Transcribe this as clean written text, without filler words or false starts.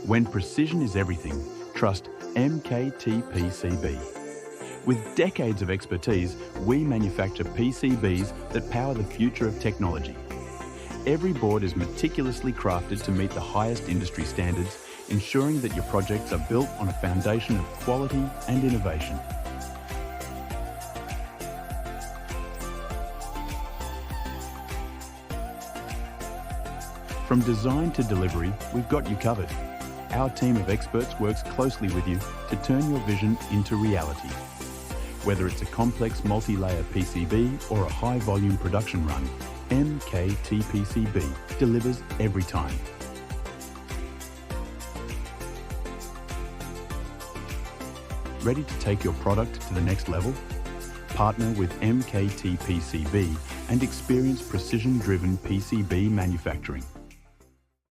When precision is everything, trust MKTPCB. With decades of expertise, we manufacture PCBs that power the future of technology. Every board is meticulously crafted to meet the highest industry standards, ensuring that your projects are built on a foundation of quality and innovation. From design to delivery, we've got you covered. Our team of experts works closely with you to turn your vision into reality. Whether it's a complex multi-layer PCB or a high-volume production run, MKTPCB delivers every time. Ready to take your product to the next level? Partner with MKTPCB and experience precision-driven PCB manufacturing.